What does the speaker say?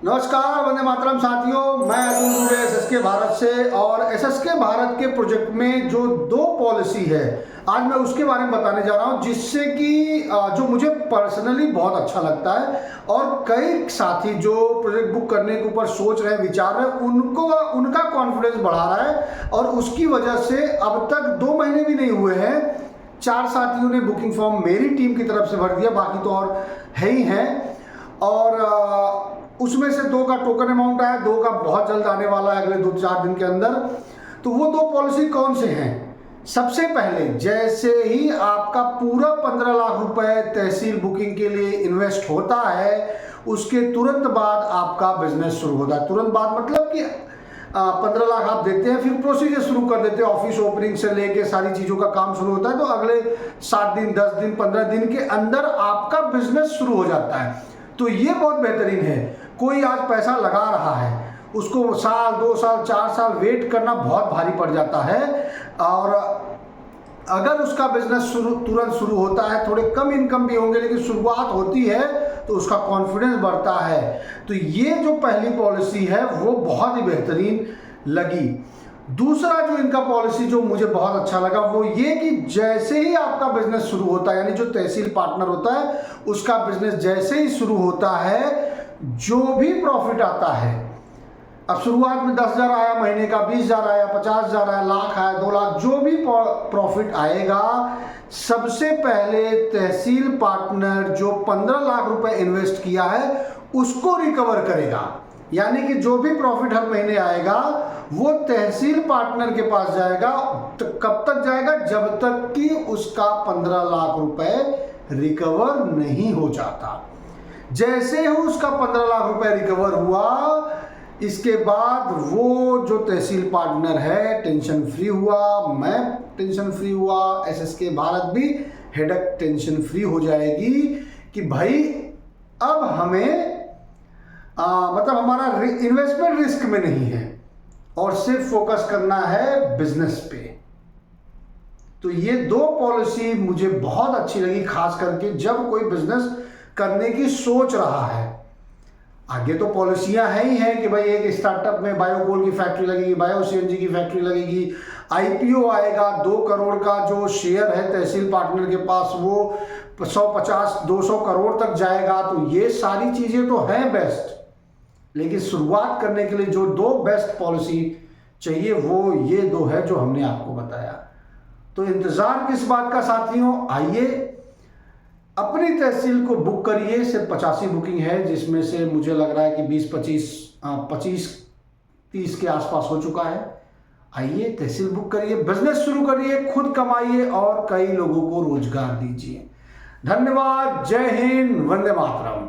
नमस्कार, वंदे मातरम साथियों। मैं अतुल दुबे एसएसके भारत से, और एसएसके भारत के प्रोजेक्ट में जो दो पॉलिसी है आज मैं उसके बारे में बताने जा रहा हूं, जिससे कि जो मुझे पर्सनली बहुत अच्छा लगता है और कई साथी जो प्रोजेक्ट बुक करने के ऊपर सोच रहे हैं, विचार रहे हैं, उनका कॉन्फिडेंस बढ़ा रहा है। और उसकी वजह से अब तक 2 महीने भी नहीं हुए हैं, 4 साथियों ने बुकिंग फॉर्म मेरी टीम की तरफ से भर दिया, बाकी तो और है ही हैं। और उसमें से 2 का टोकन अमाउंट आया, 2 का बहुत जल्द आने वाला है, अगले 2-4 दिन के अंदर। तो वो 2 पॉलिसी कौन से हैं? सबसे पहले, जैसे ही आपका पूरा 15 लाख रुपए तहसील बुकिंग के लिए इन्वेस्ट होता है, उसके तुरंत बाद आपका बिजनेस शुरू होता है। तुरंत बाद मतलब कि 15 लाख आप देते हैं, फिर प्रोसीजर शुरू कर देते हैं, ऑफिस ओपनिंग से लेके सारी चीज़ों का काम शुरू होता है। तो अगले 7 दिन, 10 दिन, 15 दिन के अंदर आपका बिजनेस शुरू हो जाता है। तो ये बहुत बेहतरीन है। कोई आज पैसा लगा रहा है, उसको साल, 2 साल, 4 साल वेट करना बहुत भारी पड़ जाता है। और अगर उसका बिजनेस तुरंत शुरू होता है, थोड़े कम इनकम भी होंगे लेकिन शुरुआत होती है, तो उसका कॉन्फिडेंस बढ़ता है। तो ये जो पहली पॉलिसी है वो बहुत ही बेहतरीन लगी। दूसरा जो इनका पॉलिसी जो मुझे बहुत अच्छा लगा वो ये कि जैसे ही आपका बिजनेस शुरू होता है, यानी जो तहसील पार्टनर होता है उसका बिजनेस जैसे ही शुरू होता है, जो भी प्रॉफिट आता है, अब शुरुआत में 10,000 आया महीने का, 20,000 आया, 50,000 आया, लाख आया, 2 लाख, जो भी प्रॉफिट आएगा, सबसे पहले तहसील पार्टनर जो 15 लाख रुपए इन्वेस्ट किया है उसको रिकवर करेगा। यानी कि जो भी प्रॉफिट हर महीने आएगा वो तहसील पार्टनर के पास जाएगा। तो कब तक जाएगा? जब तक कि उसका 15 लाख रुपए रिकवर नहीं हो जाता। जैसे ही उसका 15 लाख रुपए रिकवर हुआ, इसके बाद वो जो तहसील पार्टनर है टेंशन फ्री हुआ, मैं टेंशन फ्री हुआ, एसएसके भारत भी हेडेक टेंशन फ्री हो जाएगी कि भाई अब हमें मतलब हमारा इन्वेस्टमेंट रिस्क में नहीं है और सिर्फ फोकस करना है बिजनेस पे। तो ये 2 पॉलिसी मुझे बहुत अच्छी लगी, खास करके जब कोई बिजनेस करने की सोच रहा है। आगे तो पॉलिसियां हैं ही हैं कि भाई एक स्टार्टअप में बायोकोल की फैक्ट्री लगेगी, बायो सीएनजी की फैक्ट्री लगेगी, आईपीओ आएगा, 2 करोड़ का जो शेयर है तहसील पार्टनर के पास वो 150-200 करोड़ तक जाएगा। तो ये सारी चीजें तो हैं बेस्ट, लेकिन शुरुआत करने के लिए जो 2 बेस्ट पॉलिसी चाहिए वो ये 2 है जो हमने आपको बताया। तो इंतजार किस बात का साथियों, आइए अपनी तहसील को बुक करिए। सिर्फ 85 बुकिंग है, जिसमें से मुझे लग रहा है कि 25-30 के आसपास हो चुका है। आइए तहसील बुक करिए, बिजनेस शुरू करिए, खुद कमाइए और कई लोगों को रोजगार दीजिए। धन्यवाद, जय हिंद, वंदे मातरम।